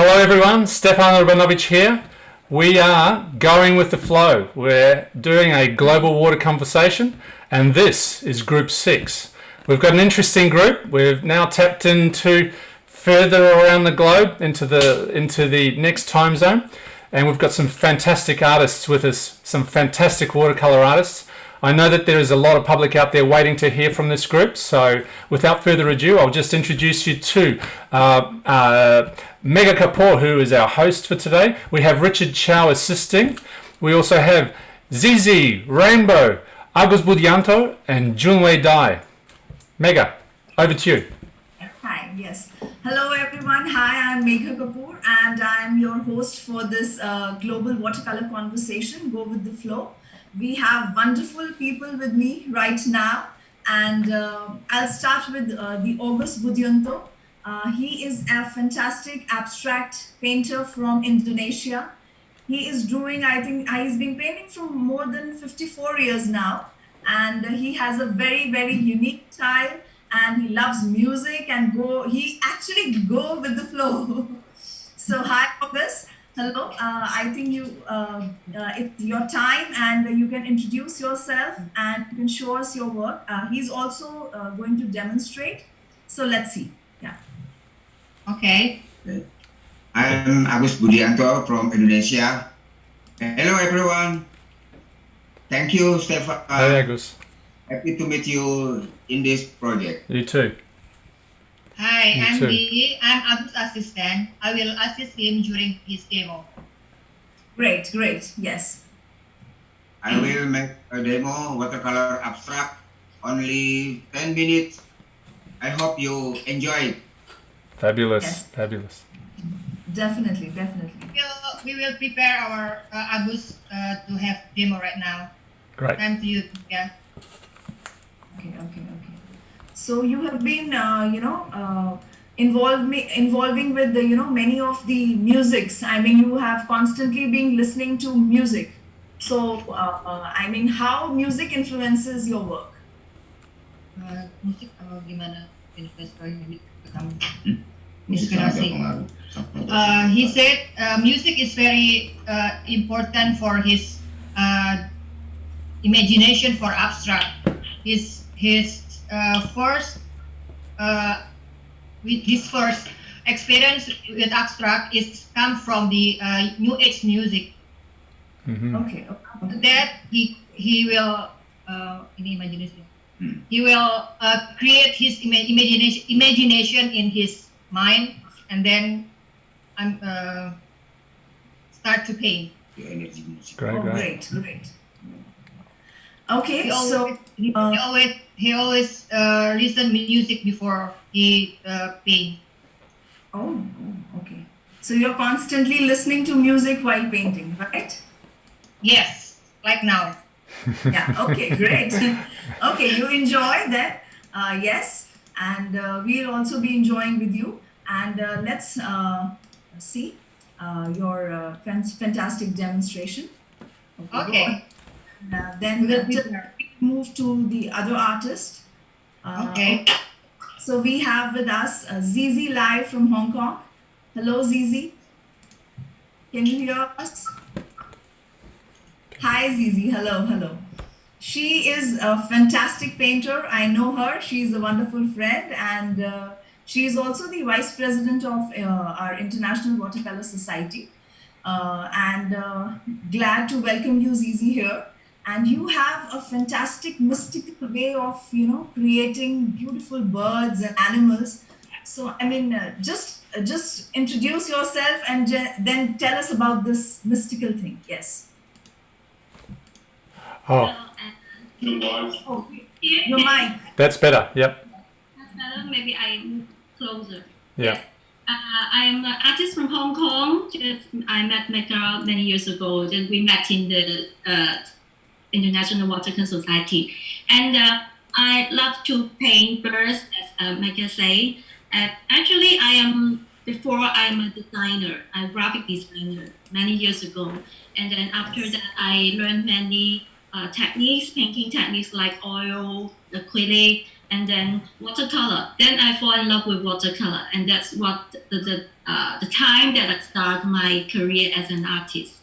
Hello everyone, Szczepan Urbanowicz here. We are going with the flow. We're doing a global water conversation and this is group 6. We've got an interesting group. We've now tapped into further around the globe into the next time zone, and we've got some fantastic artists with us, some fantastic watercolour artists. I know that there is a lot of public out there waiting to hear from this group, so without further ado, I'll just introduce you to Megha Kapoor, who is our host for today. We have Richard Chao assisting. We also have Zizi, Rainbow, Agus Budiyanto, and Junwei. Megha, over to you. Hi, yes. Hello everyone. Hi, I'm Megha Kapoor and I'm your host for this global watercolor conversation, Go With The Flow. We have wonderful people with me right now, and I'll start with the Agus Budiyanto. He is a fantastic abstract painter from Indonesia. He is doing, I think, he's been painting for more than 54 years now, and he has a very, very unique style, and he loves music and he actually go with the flow. So hi, Agus. Hello, I think it's your time and you can introduce yourself and you can show us your work. He's also going to demonstrate. So let's see. Yeah. Okay. I'm Agus Budiyanto from Indonesia. Hello everyone. Thank you, Szczepan. Hey Agus. Happy to meet you in this project. You too. Hi, Me I'm too. Dee. I'm Agus' assistant. I will assist him during his demo. Great, great. Yes. I will make a demo watercolor abstract, only 10 minutes. I hope you enjoy it. Fabulous, Yes. fabulous. Definitely, definitely. We will prepare our Agus to have demo right now. Great. Time to you. Yeah. Okay. So you have been, involving with the, many of the musics. I mean, you have constantly been listening to music. So, how music influences your work? Musik gimana investasi kamu? Inspirasi. He said music is very important for his imagination for abstract. His first experience with abstract is come from the new age music. Mm-hmm. Okay. After that he will ini imagination. He will create his imagination in his mind, and then start to paint. The energy music. Great, Oh, great. great. Okay, so He always listen music before he paint. oh, okay. So you're constantly listening to music while painting, right? Yes, like now. Yeah. Okay, great. Okay, you enjoy that. Yes, and we'll also be enjoying with you. And let's see your fantastic demonstration. Okay. Then we'll just move to the other artist. Okay. So we have with us Zizi live from Hong Kong. Hello, Zizi. Can you hear us? Hi, Zizi. Hello. She is a fantastic painter. I know her. She's a wonderful friend, and she is also the vice president of our International Watercolor Society. Glad to welcome you, Zizi, here. And you have a fantastic mystical way of, creating beautiful birds and animals. So, just introduce yourself and then tell us about this mystical thing. Yes. Oh, Oh, your mic. that's better. Yep. That's better. Maybe I move closer. Yeah. I'm an artist from Hong Kong. I met Megha many years ago. And we met in the International Watercolor Society. And I love to paint birds, as Megha say. Actually, before I'm a designer, I'm a graphic designer many years ago. And then after that, I learned many techniques, painting techniques like oil, acrylic, and then watercolor. Then I fall in love with watercolor, and that's what the time that I start my career as an artist.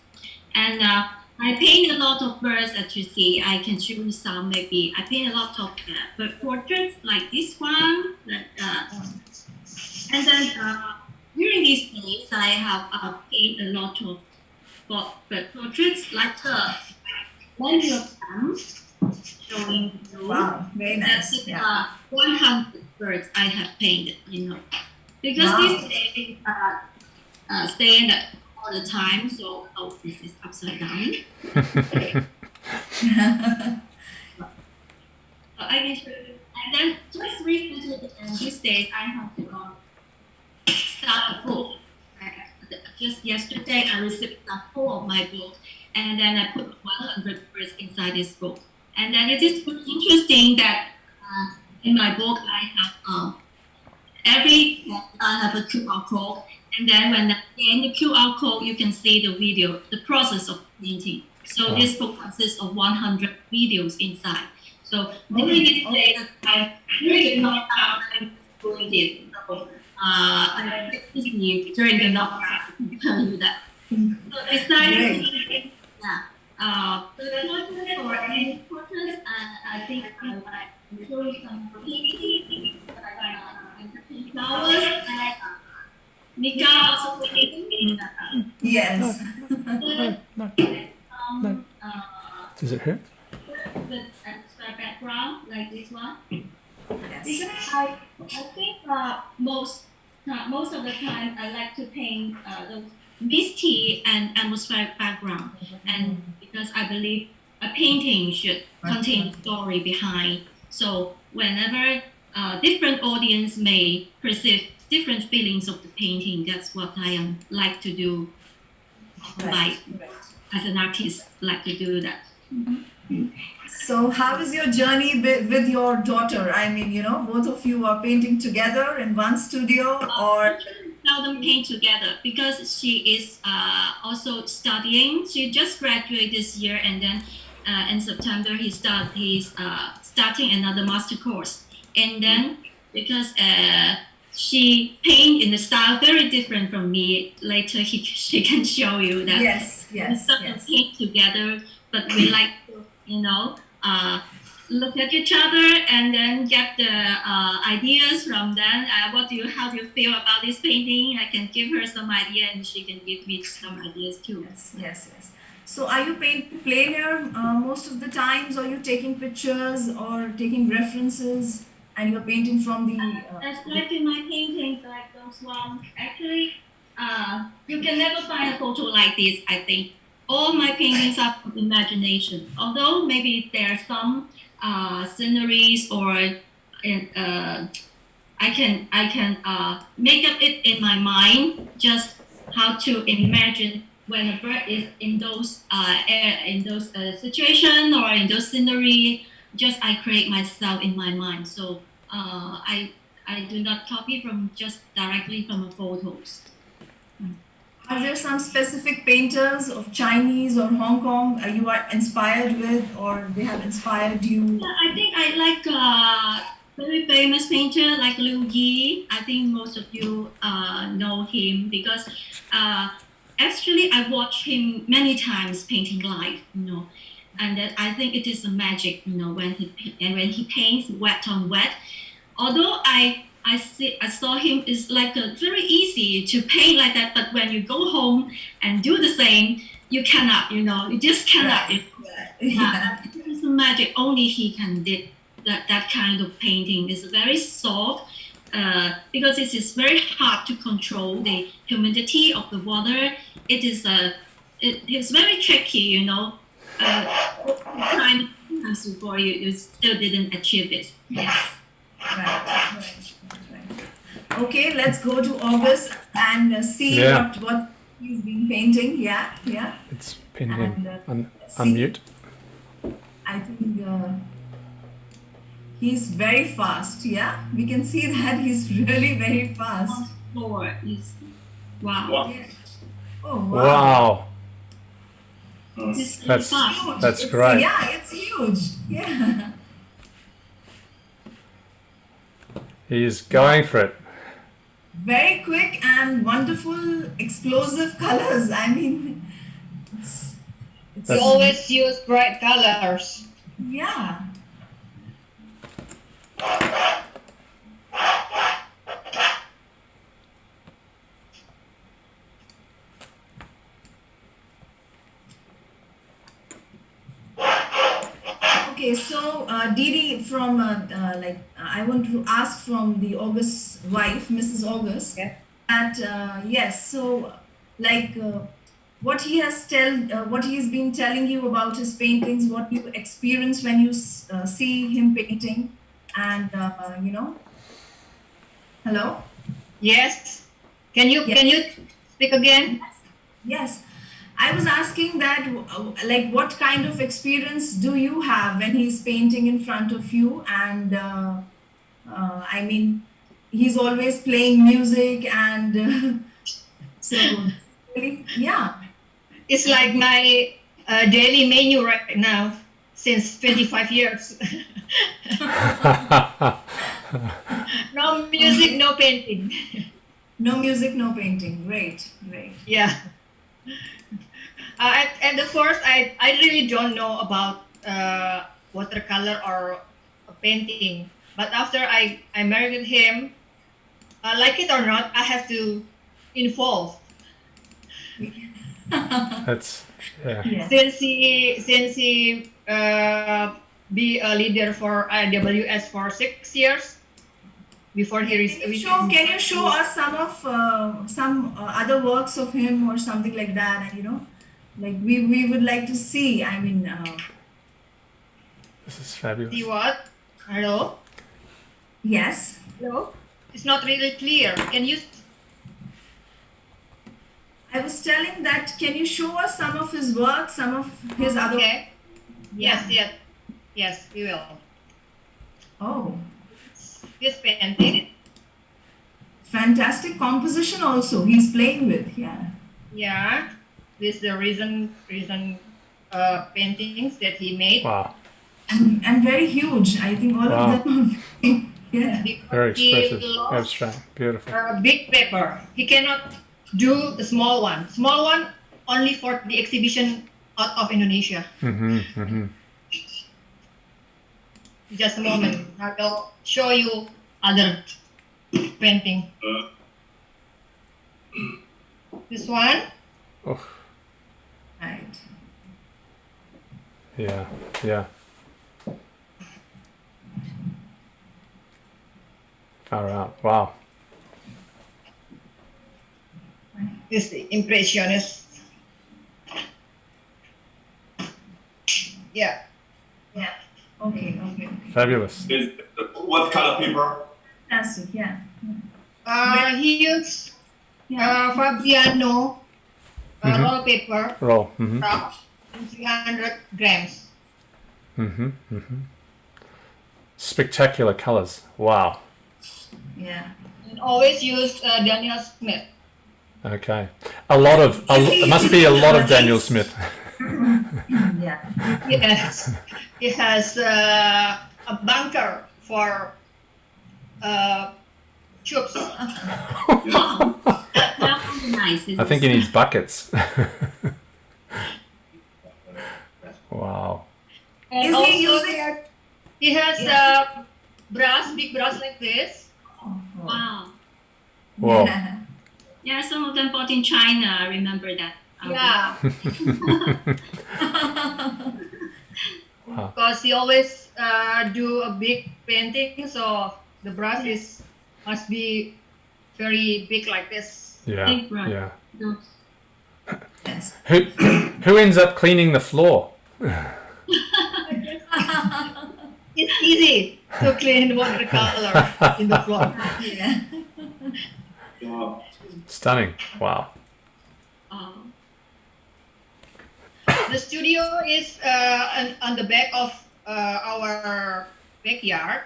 And I paint a lot of birds that you see. I can show you some maybe. I paint a lot of bird portraits like this one. And then during these days, I have painted a lot of bird portraits like many of them showing you. Wow, very nice. That's Yeah. 100 birds I have painted, because Wow. these days staying all the time. So this is upside down. I can show you. And then just recently, these days, I have to start a book. Just yesterday, I received a full of my book, and then I put 100 words inside this book. And then it is really interesting that in my book, I have I have a QR code, and then when I scan the QR code, you can see the video, the process of painting. So this book consists of 100 videos inside. So during this day, I really not doing this. So I you during the lockdown to tell you that. So decided the portrait or any portraits, I think I will show you some painting, flowers, and Megha also painting. Yes. Does it hurt? With a background like this one. Yes. Because I think most of the time I like to paint those misty and atmospheric background, and because I believe a painting should contain a story behind. So whenever different audience may perceive different feelings of the painting, that's what I like to do. Like as an artist, like to do that. So how is your journey with your daughter? I mean, both of you are painting together in one studio, or? Seldom paint together because she is also studying. She just graduated this year, and then in September he's starting another master course. And then because she paint in a style very different from me, later she can show you that. Yes. We seldom paint together, but we like to look at each other and then get the ideas from them. How do you feel about this painting? I can give her some idea, and she can give me some ideas too. Yes. So are you painting plain air most of the times, or are you taking pictures or taking references, and you're painting from the? That's like in my paintings, like those ones. Actually, you can never find a photo like this. I think all my paintings are from imagination. Although maybe there are some sceneries, or I can make up it in my mind, just how to imagine when a bird is in those situation or in those scenery. Just I create myself in my mind. So I do not copy from just directly from the photos. Are there some specific painters of Chinese or Hong Kong you are inspired with, or they have inspired you? Yeah, I think I like very famous painter like Liu Yi. I think most of you know him because actually I watched him many times painting live, and that I think it is a magic, when he paints wet on wet. Although I saw him is like very easy to paint like that, but when you go home and do the same, you cannot, you just cannot. It's a magic. Only he can do that kind of painting. It's very soft because it is very hard to control the humidity of the water. It is very tricky, time before you still didn't achieve it. Yes. Right. Okay, let's go to August and see what he's been painting. Yeah. It's pinned in. See, Unmute. I think he's very fast. Yeah, we can see that he's really very fast. Floor is wow. Yeah. Oh wow. It's fast. That's great. Yeah, it's huge. Yeah. He is going for it. Very quick and wonderful, explosive colors. I mean, it's He always use bright colors. yeah. Okay, so Didi, from I want to ask from the August wife, Mrs. August, Okay. that yes, so what what he's been telling you about his paintings, what you experience when you see him painting, and hello. Yes. Can you speak again? Yes, I was asking that, what kind of experience do you have when he's painting in front of you? And I mean, he's always playing music, and so really, yeah, It's like my daily menu right now since 25 years. No music, no painting. no music, no painting. Great, great. Yeah. And the first, I really don't know about watercolor or painting. But after I married him, like it or not, I have to involve. That's yeah. Yes. Since he be a leader for IWS for 6 years before he Can you show us some other works of him or something like that? Like we would like to see. I mean, This is fabulous. see what? Hello? yes. Hello? It's not really clear. Can you? I was telling that. Can you show us some of his work, some of his other? Okay. Yes, we will. Oh, This painting, fantastic composition also. He's playing with. Yeah. yeah, this is the reason paintings that he made. Wow. And very huge. I think all Wow. of them are very, yeah. Because Very he expressive. lost Abstract. Beautiful. a big paper. He cannot do a small one. Small one only for the exhibition out of Indonesia. Mm-hmm. Mm-hmm. Just a moment. I will show you other painting. This one. Oh, Right. yeah. Yeah. Far out. Wow. This is the impressionist. Yeah. Yeah. Okay. Fabulous. Is what color paper? Fantastic. Yeah. He used Yeah. Budiyanto Mhm. roll paper, Roll. Mm-hmm. rough, 300 grams. Mm-hmm. Mm-hmm. Spectacular colors. Wow. Yeah. And always use Daniel Smith. Okay. It must be a lot of Daniel Smith. Yeah. Yes, he has a bunker for troops. Wow. How nice is I think he this? needs buckets. Wow. And Is he also using- he has a big brass like this. Wow. Whoa. Yeah. Yeah, some of them bought in China. I remember that. Yeah, Wow. because he always do a big painting, so the brush must be very big like this. Yeah. Big brush. Yeah. No. Yes. Who ends up cleaning the floor? It's easy to clean watercolor in the floor. Yeah. Wow. Stunning. Wow. Oh. The studio is on the back of our backyard,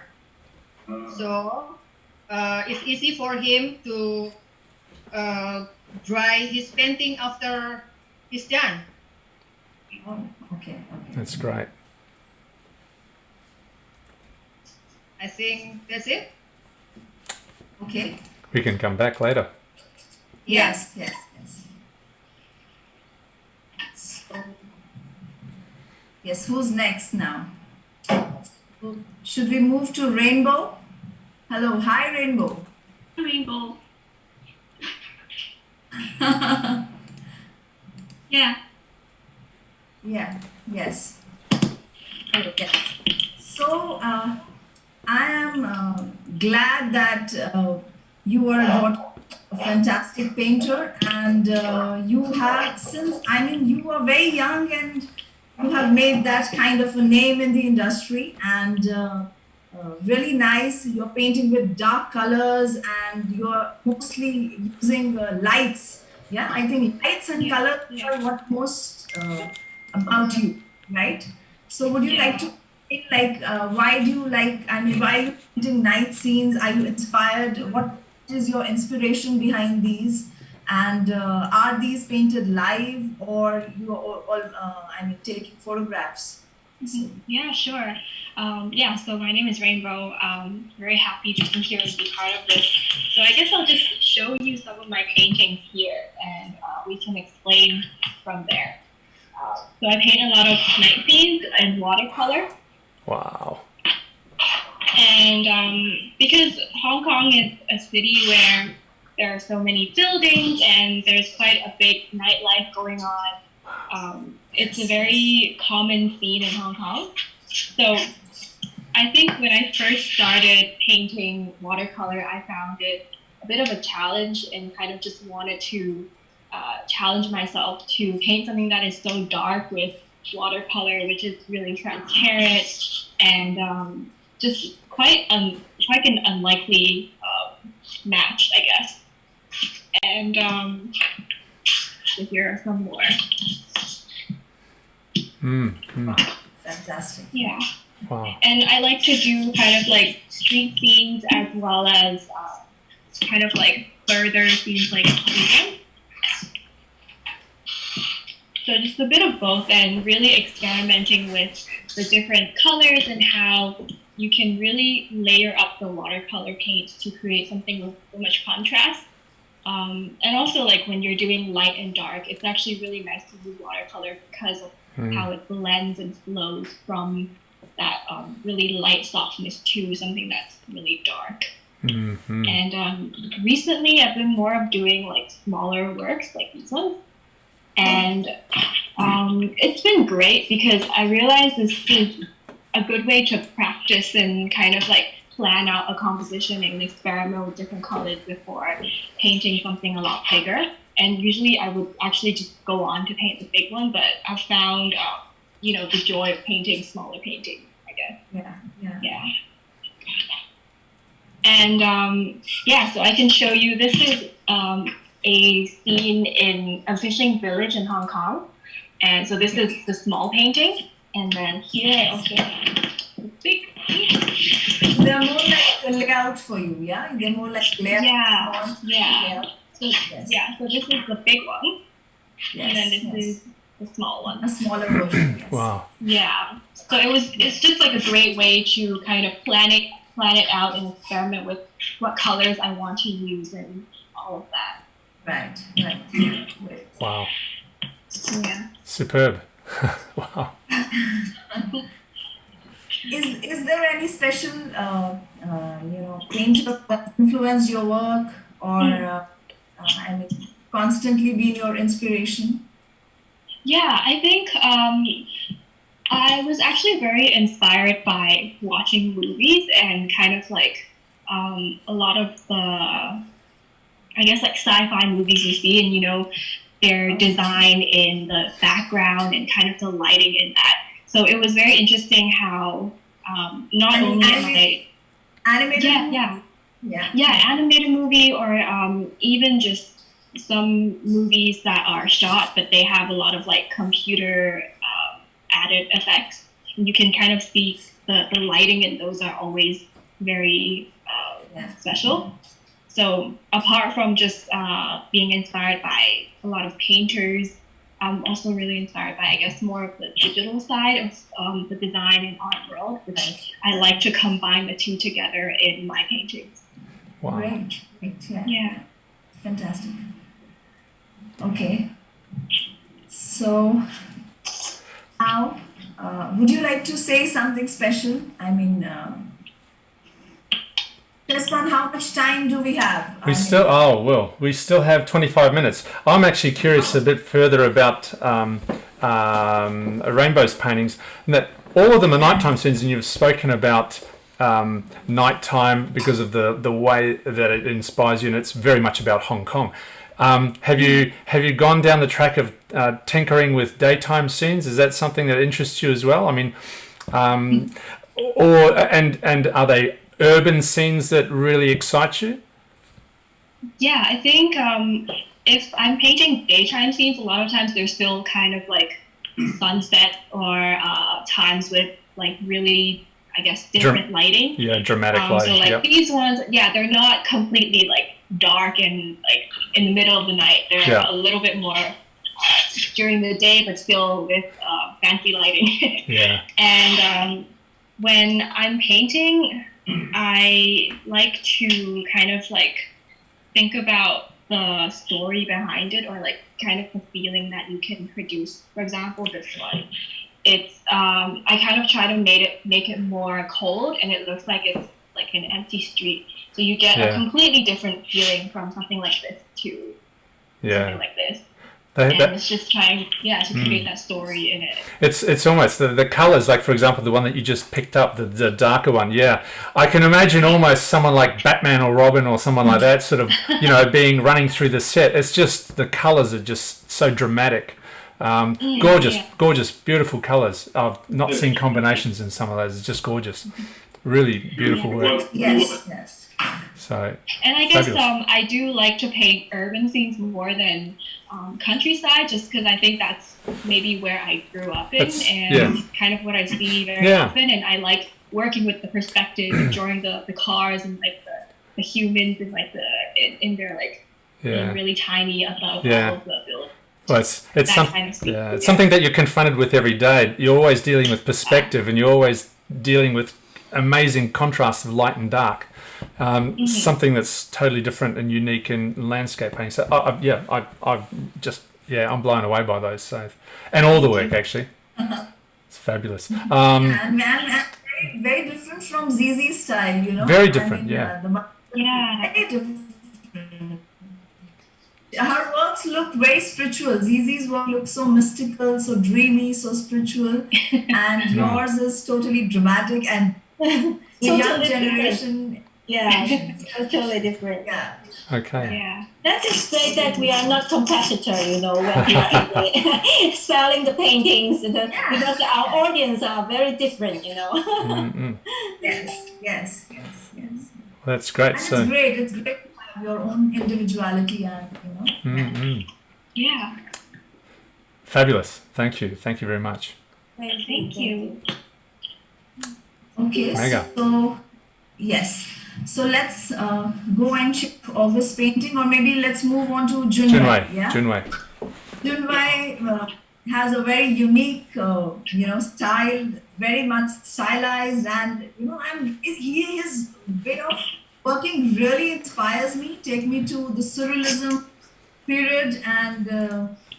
so it's easy for him to dry his painting after he's done. Oh, okay. That's great. I think that's it. Okay. We can come back later. Yes, yes, yes. So, yes, who's next now? Should we move to Rainbow? Hello, hi Rainbow. Rainbow. Yeah. Yeah, yes. Okay. So, I am glad that you are a fantastic painter, and you have, since, I mean, you are very young and you have made that kind of a name in the industry, and really nice. You're painting with dark colors and you're mostly using lights. Yeah, I think lights and colors are what most about you, right? So would you like to why do you like, I mean, why are you painting night scenes? Are you inspired? What is your inspiration behind these? And are these painted live, or you are all I mean, taking photographs? Yeah, sure. So my name is Rainbow. Very happy to be here and be part of this. So I guess I'll just show you some of my paintings here, and we can explain from there. So I paint a lot of night scenes in watercolor. Wow. And because Hong Kong is a city where there are so many buildings and there's quite a big nightlife going on, it's a very common scene in Hong Kong. So I think when I first started painting watercolor, I found it a bit of a challenge and kind of just wanted to challenge myself to paint something that is so dark with watercolor, which is really transparent and just quite an unlikely match, I guess. And so here are some more. Wow, fantastic. Yeah. Wow. And I like to do kind of like street scenes as well as kind of like further scenes like Teijun. So just a bit of both, and really experimenting with the different colors and how you can really layer up the watercolor paint to create something with so much contrast. And also, like when you're doing light and dark, it's actually really nice to use watercolor because of how it blends and flows from that really light softness to something that's really dark. Mm-hmm. And recently, I've been more of doing like smaller works like these ones. And it's been great because I realized this is a good way to practice and kind of like plan out a composition and experiment with different colors before painting something a lot bigger. And usually I would actually just go on to paint the big one, but I found, the joy of painting smaller paintings, I guess. Yeah. And so I can show you, this is a scene in a fishing village in Hong Kong. And so this is the small painting. And then here I also have the big one. They're more like a layout for you, yeah? They're more like layout. Yeah. So, Yes. so this is the big one. Yes, And then this yes. is the small one. A smaller version, yes. Wow. Yeah. So it's just like a great way to kind of plan it out and experiment with what colors I want to use and all of that. Right. Great. Wow. Yeah. Superb. Wow. Is there any special, painter that influenced your work, or constantly been your inspiration? Yeah, I think I was actually very inspired by watching movies and kind of like a lot of the, I guess, like sci-fi movies you see, and their design in the background and kind of the lighting in that. So it was very interesting how not only am I Animated? animated movie, or even just some movies that are shot, but they have a lot of like computer added effects. And you can kind of see the lighting, and those are always very special. So apart from just being inspired by a lot of painters, I'm also really inspired by, I guess, more of the digital side of the design and art world, which I like to combine the two together in my paintings. Wow. Great. Great. Yeah. Yeah. Fantastic. Okay. So now, would you like to say something special? I mean, Szczepan, how much time do we have? We still have 25 minutes. I'm actually curious a bit further about Rainbow's paintings. That all of them are nighttime scenes, and you've spoken about nighttime because of the way that it inspires you, and it's very much about Hong Kong. Have you gone down the track of tinkering with daytime scenes? Is that something that interests you as well? I mean, and are they urban scenes that really excite you? Yeah, I think if I'm painting daytime scenes, a lot of times they're still kind of like sunset or times with like really, I guess, different lighting. Yeah, dramatic lighting. So like yep. these ones, yeah, they're not completely like dark and like in the middle of the night. They're a little bit more during the day, but still with fancy lighting. Yeah. And when I'm painting, I like to kind of like think about the story behind it, or like kind of the feeling that you can produce. For example, this one, it's I kind of try to make it more cold, and it looks like it's like an empty street. So you get a completely different feeling from something like this to something like this. And it's just trying, to create that story in it. It's almost the colours, like for example, the one that you just picked up, the darker one. Yeah, I can imagine almost someone like Batman or Robin or someone like that, sort of, being running through the set. It's just the colours are just so dramatic, gorgeous, beautiful colours. I've not seen combinations in some of those. It's just gorgeous, really beautiful work. Yes. So. And I guess I do like to paint urban scenes more than countryside, just because I think that's maybe where I grew up in, kind of what I see very often. And I like working with the perspective, drawing the cars and like the humans and like in their like being really tiny above all of the buildings. Well, it's something that you're confronted with every day. You're always dealing with perspective, and you're always dealing with amazing contrasts of light and dark. Something that's totally different and unique in landscape painting. So I'm blown away by those. So, and all the work actually, it's fabulous. And very different from ZZ's style, Very different, very different. Her works look very spiritual. ZZ's work looks so mystical, so dreamy, so spiritual, and yours is totally dramatic and the young generation. Yeah, totally different. Yeah. Okay. Yeah. That is great that we are not competitor, when we are selling the paintings, because our audience are very different, Yes. Well, that's great. And it's great. It's great to have your own individuality and, Yeah. Fabulous. Thank you very much. Thank you. Okay, Megha. so yes. So let's go and check August's painting, or maybe let's move on to Junwei. Junwei has a very unique, style, very much stylized, and his way of working really inspires me. Take me to the surrealism period and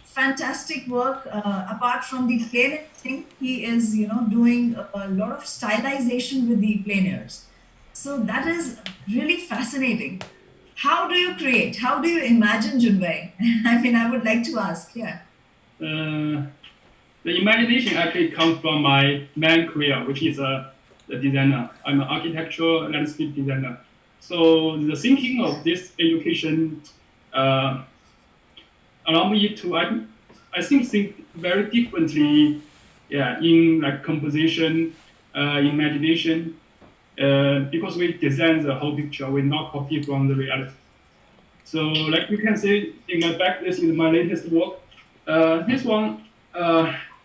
fantastic work. Apart from the plein air thing, he is doing a lot of stylization with the plein airs. So that is really fascinating. How do you create? How do you imagine Junwei? I would like to ask. Yeah. The imagination actually comes from my main career, which is the designer. I'm an architectural landscape designer. So the thinking of this education allow me to, I think very differently, in like composition, imagination. Because we design the whole picture, we not copy from the reality. So, like you can see in my back, this is my latest work. This one,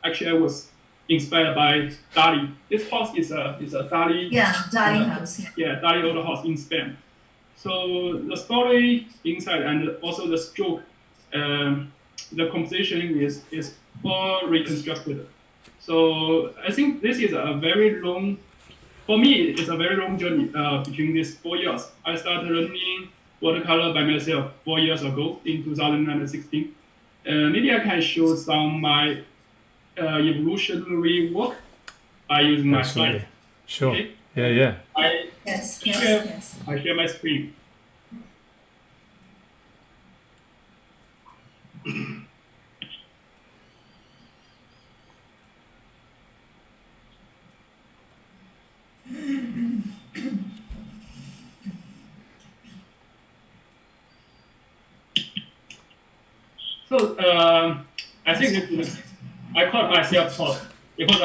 actually, I was inspired by Dali. This house is a Dali. Yeah, Dali house. Yeah, Dali old house in Spain. So the story inside and also the stroke, the composition is all reconstructed. So I think this is a very long for me, it's a very long journey between these 4 years. I started learning watercolor by myself 4 years ago in 2016. Maybe I can show some my evolutionary work by using my Absolutely. slide. Sure. Okay. Yeah. Yes. I share my screen. So I think I caught myself taught because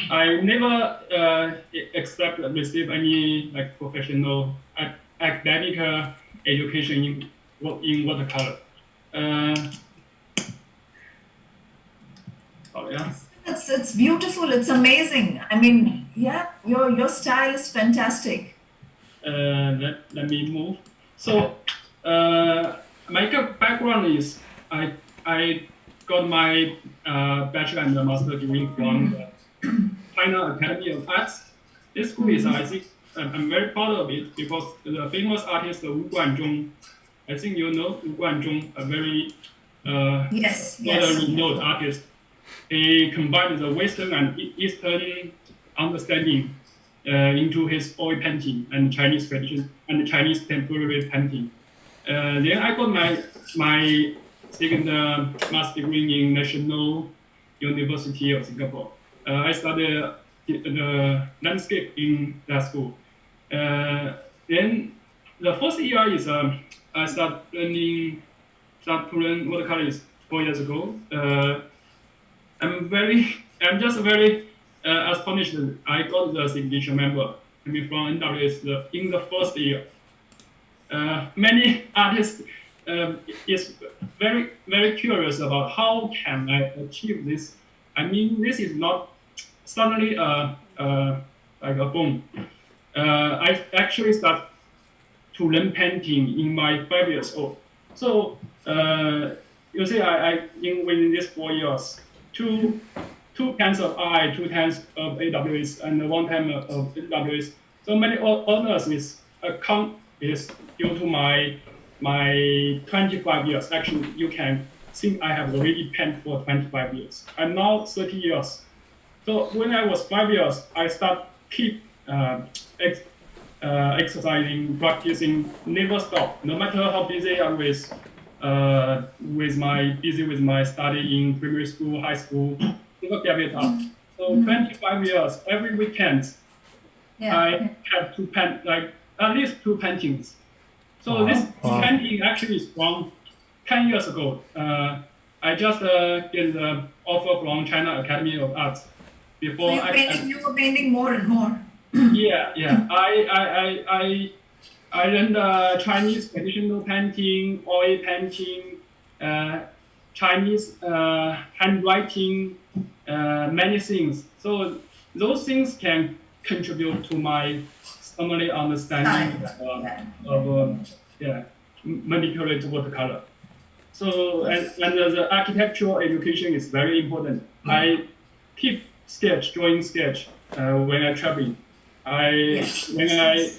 I never receive any like professional academic education in watercolor. Yeah. It's beautiful. It's amazing. I mean, yeah, your style is fantastic. Let me move. So my background is I got my bachelor and master degree from the China Academy of Arts. This school is, I think, I'm very proud of it because the famous artist Wu Guanzhong, I think you know Wu Guanzhong, a very well-known artist. He combined the Western and Eastern understanding into his oil painting and Chinese tradition and Chinese temporary painting. Then I got my second master degree in National University of Singapore. I studied the landscape in that school. Then the first year is I started to learn watercolor 4 years ago. I'm just very astonished that I got the signature member. I mean, from NWS in the first year. Many artists is very curious about how can I achieve this. I mean, this is not suddenly like a boom. I actually start to learn painting in my 5 years old. So you see, I within these 4 years, two times of I, 2 times of AWS, and 1 time of AWS. So many honors is due to my 25 years. Actually, you can think I have already painted for 25 years. I'm now 30 years. So when I was 5 years, I start keep exercising, practicing, never stop. No matter how busy I'm with my study in primary school, high school, never give it up. So 25 years, every weekend, I have to paint like at least 2 paintings. So this painting actually is from 10 years ago. I just get the offer from China Academy of Arts. Before you were painting more and more. Yeah. I learned Chinese traditional painting, oil painting, Chinese handwriting, many things. So those things can contribute to my family understanding of manipulate watercolor. So and the architectural education is very important. I keep drawing sketch when I travel. When I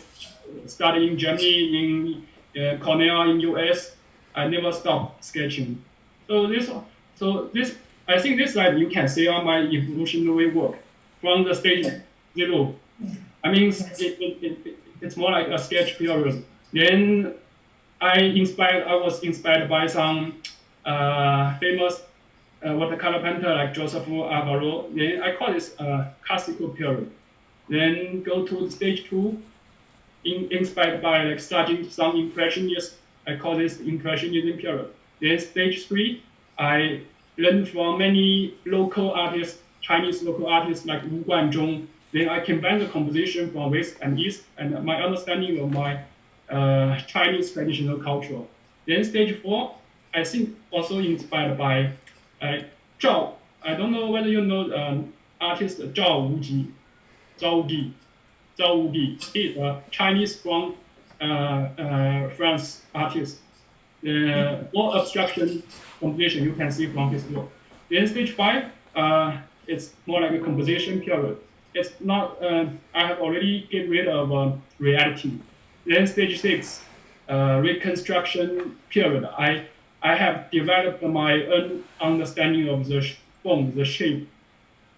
study in Germany, in Cornell, in US, I never stop sketching. So this I think this slide you can see on my evolutionary work from the stage 0. I mean it's more like a sketch period. Then I was inspired by some famous watercolor painter like Joseph Alvaro. Then I call this classical period. Then go to stage 2, inspired by like studying some impressionists. I call this impressionism period. Then stage 3, I learned from many local artists, Chinese local artists like Wu Guanzhong. Then I combine the composition from West and East and my understanding of my Chinese traditional culture. Then stage 4, I think also inspired by Chao. I don't know whether you know artist Chao Wuji. He is a Chinese from France artist. More abstraction composition you can see from his work. Then stage 5, it's more like a composition period. it's not. I have already get rid of reality. Then stage 6, reconstruction period. I have developed my own understanding of the form, the shape.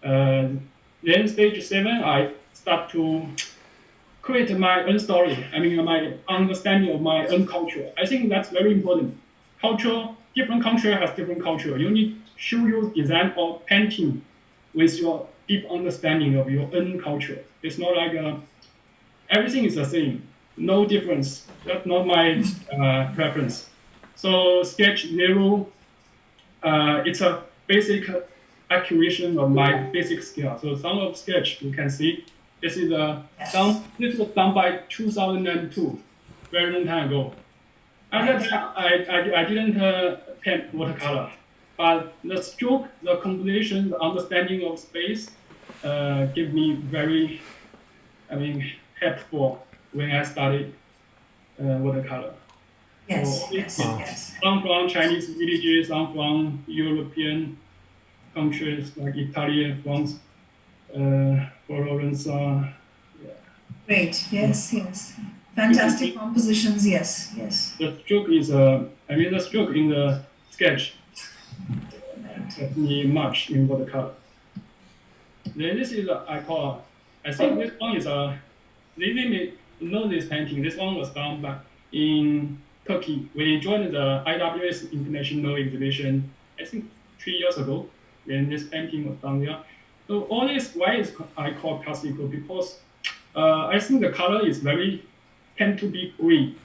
Then stage 7, I start to create my own story. I mean, my understanding of my own culture. I think that's very important. Different culture has different culture. You need to show your design or painting with your deep understanding of your own culture. It's not like everything is the same, no difference. That's not my preference. So sketch 0, it's a basic accuracy of my basic skill. So some of sketch you can see. This is this was done by 2002, very long time ago. At that time, I didn't paint watercolor, but the stroke, the composition, the understanding of space, give me very, helpful when I studied watercolor. Yes, So yes. Some from Chinese villages, some from European countries like Italy, France, Florence. Great. Yes. Fantastic compositions. Yes. The stroke is the stroke in the sketch helped me much in watercolor. Then this is I think this one is they may know this painting. This one was done back in Turkey. We joined the IWS International Exhibition, I think 3 years ago, when this painting was done there. So all this, why is I call classical? Because I think the color is tend to be green,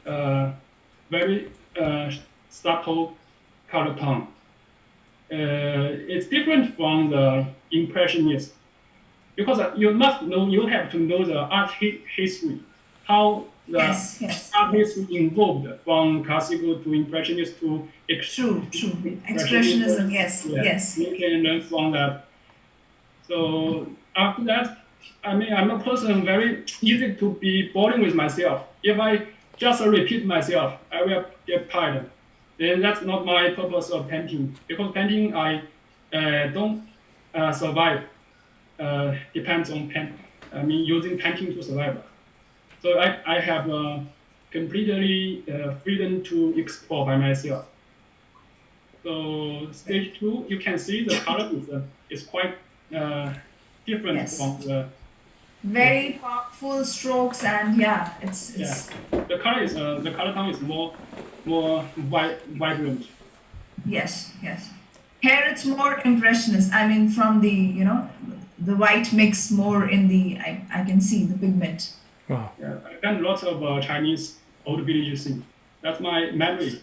very subtle color tone. It's different from the Impressionist, because you have to know the art history, how the art history evolved from classical to Impressionist to True. Expressionism. Yes. You can learn from that. So after that, I'm a person very easy to be boring with myself. If I just repeat myself, I will get tired. Then that's not my purpose of painting. Because painting, I don't survive. Depends on using painting to survive. So I have completely freedom to explore by myself. So stage 2, you can see the color is quite different from the very powerful strokes, and it's the color tone is more vibrant. Yes. Here it's more impressionist. From the white mix more in the I can see the pigment. Wow. Yeah, I've done lots of Chinese old village scene. That's my memory,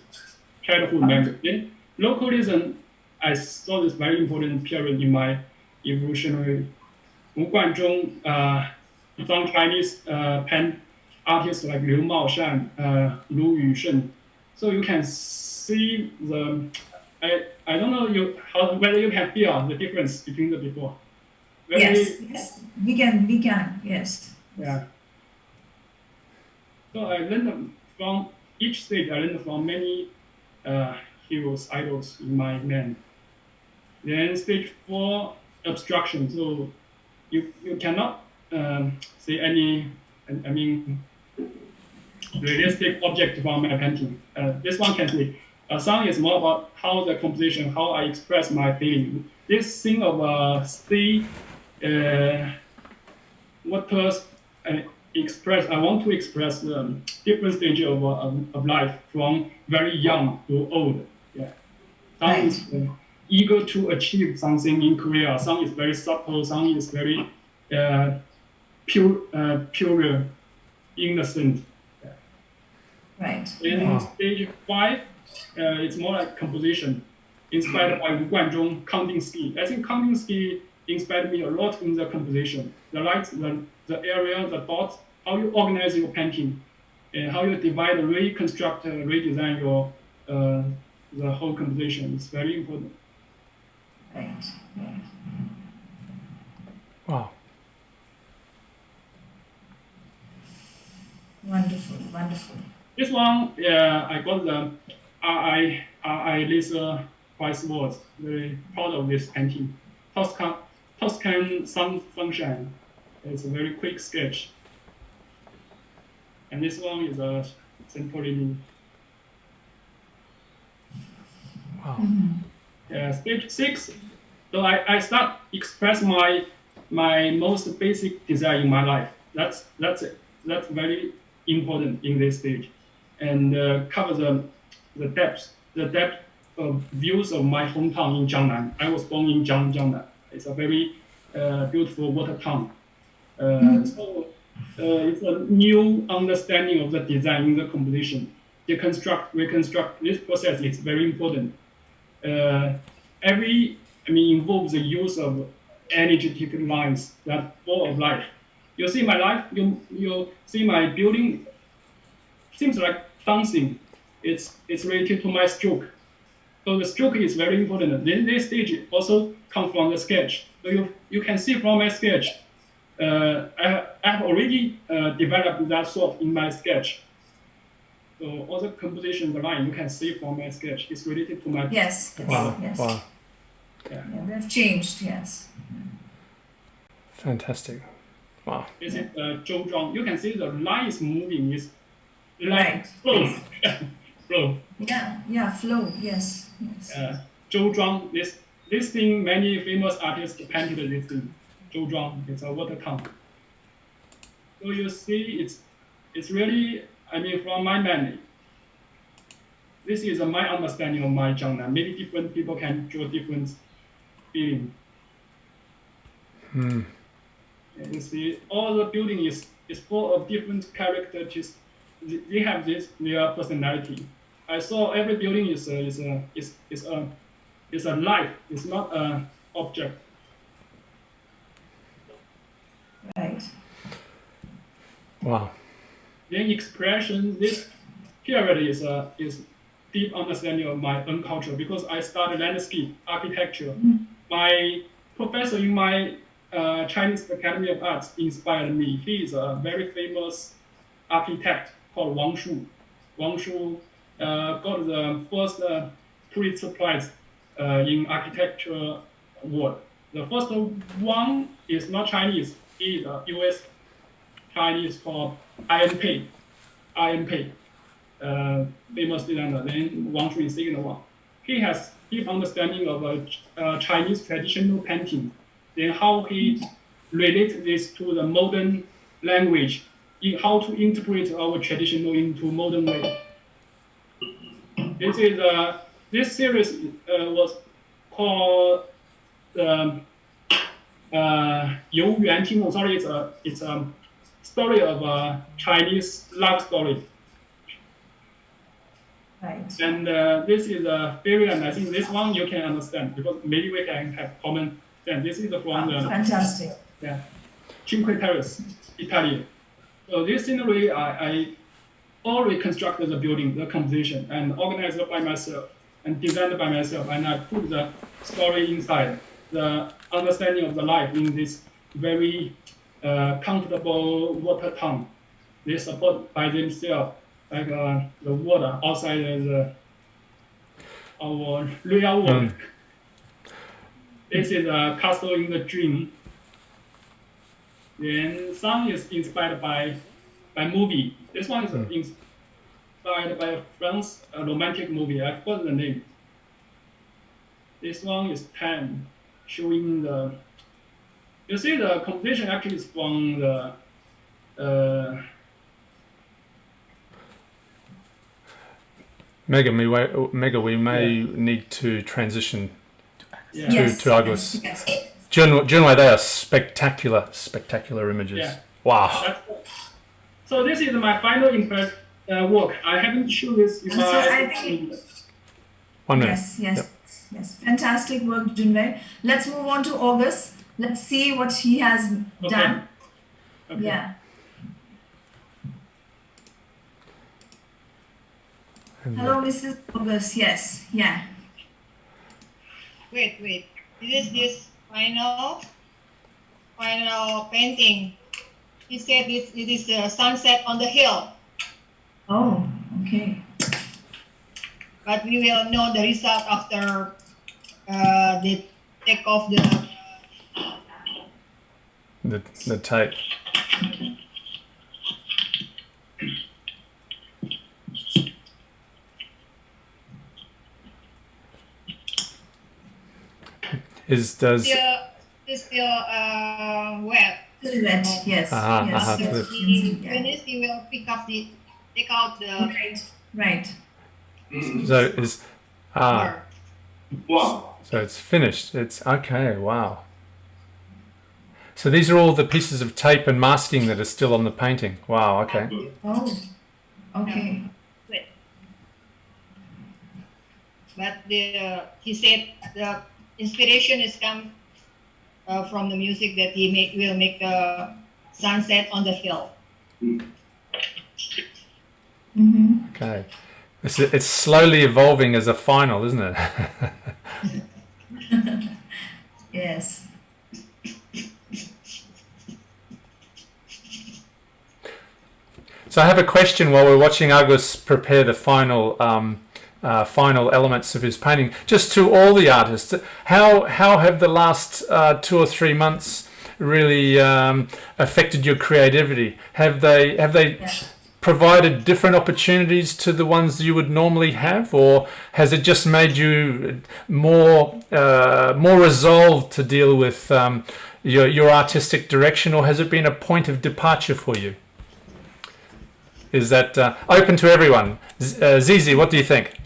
childhood memory. Then localism, I saw this very important period in my evolutionary. Wu Guanzhong, some Chinese pen artists like Liu Maoshan, Lu Yusheng. So you can see I don't know whether you can feel the difference between the before. Yes, we can, yes. Yeah. So I learned from each stage. I learned from many heroes, idols in my mind. Then stage 4, abstraction. So you cannot see any, realistic object from my painting. This one can see. Some is more about how the composition, how I express my feeling. This thing of sea, I want to express the different stage of life from very young to old. Yeah. Some is eager to achieve something in career. Some is very subtle. Some is very pure, innocent. Yeah. Right. In stage 5, it's more like composition, inspired by Wu Guanzhong counting ski. I think counting ski inspired me a lot in the composition. The lights, the area, the dots, how you organize your painting, and how you divide, reconstruct, redesign your the whole composition is very important. Right. Wow. Wonderful. This one, I got the RI Laser Prize Award. Very proud of this painting. Toscan Sun Sunshine. It's a very quick sketch. And this one is a simple living. Wow. Yeah, stage 6. So I start express my most basic desire in my life. That's it. That's very important in this stage, and cover the depth of views of my hometown in Jiangnan. I was born in Jiangnan. It's a very beautiful water town. So it's a new understanding of the design in the composition. Reconstruct. This process is very important. Involves the use of energetic lines that full of life. You see my life. You see my building. Seems like dancing. It's related to my stroke. So the stroke is very important. Then this stage also comes from the sketch. So you can see from my sketch. I have already developed that thought in my sketch. So all the composition, the line you can see from my sketch is related to my. Yes. Wow. Yes. Wow. Yeah, they've changed. Yes. Fantastic. Wow. This is Zhou Zhuang. You can see the line is moving. It's like Right. flow. Flow. Yeah. Flow. Yes. Zhou Zhuang. This thing, many famous artists painted this thing. Zhou Zhuang. It's a water town. So you see, it's really. From my memory. This is my understanding of my Jiangnan. Maybe different people can draw different feeling. You see, all the building is full of different characters. They have their personality. I saw every building is a life. It's not an object. Right. Wow. Then expression. This period is deep understanding of my own culture because I studied landscape architecture. My professor in my Chinese Academy of Arts inspired me. He is a very famous architect called Wang Shu. Wang Shu got the first Pulitzer Prize in architecture award. The first one is not Chinese. He is a U.S. Chinese called Ian Pei. Famous designer. Then Wang Shu is second one. He has deep understanding of Chinese traditional painting. Then how he relates this to the modern language, in how to interpret our traditional into modern way. This series was called Yu Yuan Ting. Sorry, it's a story of a Chinese love story. Right. And this is a very, and I think this one you can understand because maybe we can have common. And this is from the Fantastic. Cinque Terrace, Italy. So this scenery, I all reconstructed the building, the composition, and organized it by myself, and designed by myself, and I put the story inside, the understanding of the life in this very comfortable water town. They support by themselves, like the water outside our real world. This is a castle in the dream. Then some is inspired by movie. This one is inspired by a French romantic movie. I forgot the name. This one is 10, showing the. You see the composition actually is from the. Megha, we may need to transition Yes. to Agus. Yes. Junwei, they are spectacular images. Yeah. Wow. So this is my final work. I haven't shown this in So I think 1 minute. Yes. Fantastic work, Junwei. Let's move on to August. Let's see what he has done. Okay. Yeah. Hello, Mrs. August. Yes. Yeah. Wait. This final painting. He said it is the sunset on the hill. Oh, okay. But we will know the result after they take off the. the tape. Still wet. Silhouette, yes. Uh-huh, yes. uh-huh. When finish, you will take out the Right. So is bar. Wow. so it's finished. It's okay. Wow. So these are all the pieces of tape and masking that are still on the painting. Wow. Okay. Oh, okay. But he said the inspiration is come from the music that he will make the sunset on the hill. Mm-hmm. Okay. It's slowly evolving as a final, isn't it? Yes. So I have a question while we're watching Agus prepare the final final elements of his painting. Just to all the artists, how have the last 2 or 3 months really affected your creativity? Have they provided different opportunities to the ones you would normally have, or has it just made you more resolved to deal with your artistic direction, or has it been a point of departure for you? Is that open to everyone? Zizi, what do you think?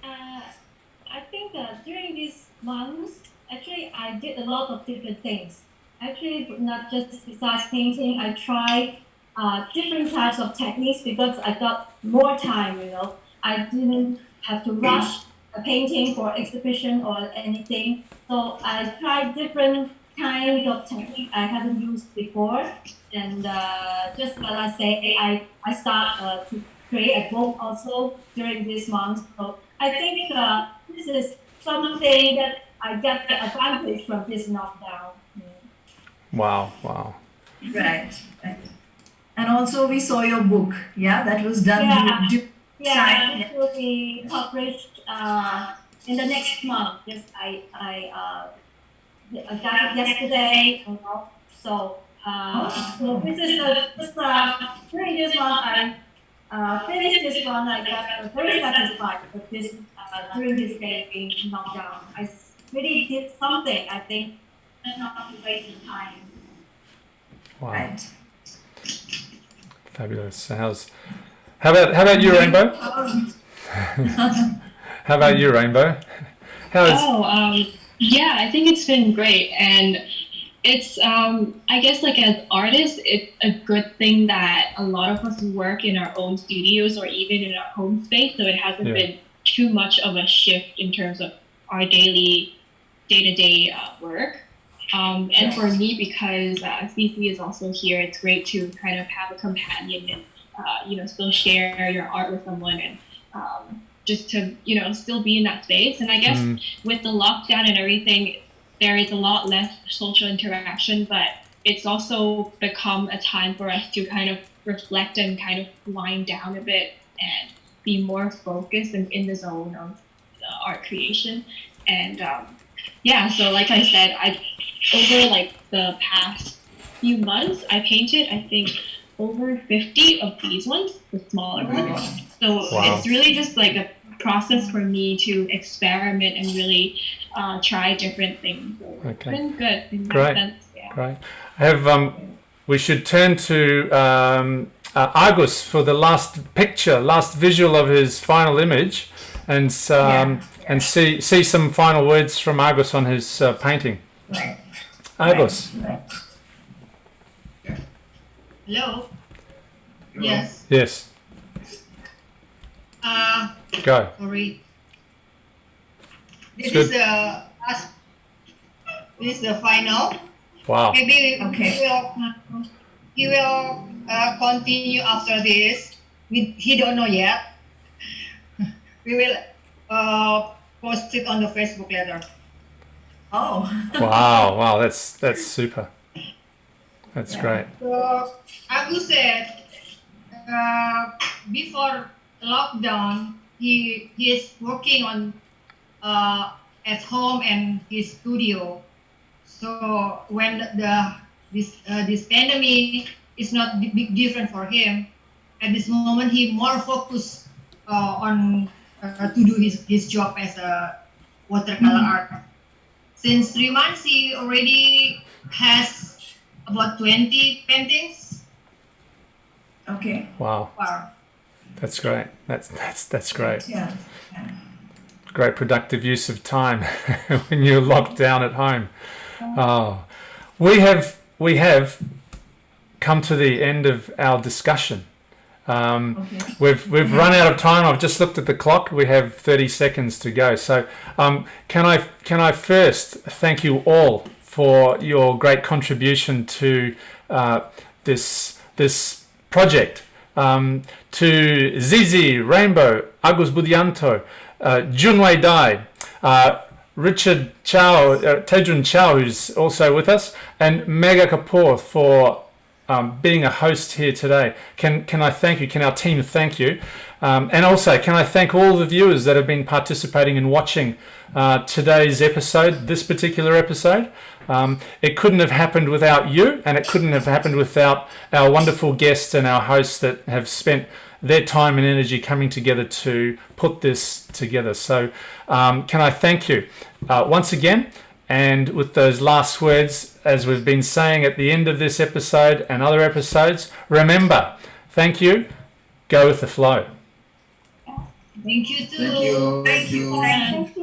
I think during these months, actually, I did a lot of different things. Actually, not just besides painting, I tried different types of techniques because I got more time, I didn't have to rush a painting for exhibition or anything. So I tried different kinds of techniques I haven't used before. And just like I say, I start to create a book also during this month. So I think this is something that I get the advantage from this knockdown. Wow. Right. And also we saw your book, that was done. It will be published in the next month. Yes, I got it yesterday. So this is during this month I finished this one. I got very satisfied with this during this day being knocked down. I really did something. I think not wasting time. Wow. Right. Fabulous. So how about you, Rainbow? How about you, Rainbow? Yeah, I think it's been great, and it's I guess like as artists, it's a good thing that a lot of us work in our own studios or even in our home space, so it hasn't been too much of a shift in terms of our day-to-day work. And for me, because CC is also here, it's great to kind of have a companion and still share your art with someone and just to still be in that space. And I guess with the lockdown and everything, there is a lot less social interaction, but it's also become a time for us to kind of reflect and kind of wind down a bit and be more focused and in the zone of art creation. And so like I said, over like the past few months, I painted, I think, over 50 of these ones, the smaller ones. So it's really just like a process for me to experiment and really try different things. So it's been good in that sense. Yeah. Great. We should turn to Agus for the last visual of his final image, and see some final words from Agus on his painting. Right. Agus. Right. Hello? Yes. Yes. Go. Sorry. This Good. is the last. This is the final. Wow. Maybe he will continue after this. He don't know yet. We will post it on the Facebook later. Oh. Wow. That's super. That's great. So Agus said before lockdown, he is working on at home and his studio. So when the this pandemic is not big different for him. At this moment, he more focused on to do his job as a watercolor artist. Since 3 months, he already has about 20 paintings. Okay. Wow. Wow. That's great. That's great. Yeah. Great productive use of time when you're locked down at home. Oh, we have come to the end of our discussion. Okay. We've run out of time. I've just looked at the clock. We have 30 seconds to go. So, can I first thank you all for your great contribution to this project. To Zizi, Rainbow, Agus Budiyanto, Junwei Dai, Richard Chao, Teijun Chao, who's also with us, and Megha Kapoor for being a host here today. Can I thank you? Can our team thank you? And also, can I thank all the viewers that have been participating and watching today's episode, this particular episode. It couldn't have happened without you, and it couldn't have happened without our wonderful guests and our hosts that have spent their time and energy coming together to put this together. So can I thank you once again? And with those last words, as we've been saying at the end of this episode and other episodes, remember, thank you, go with the flow. Thank you too. Thank you. Thank you.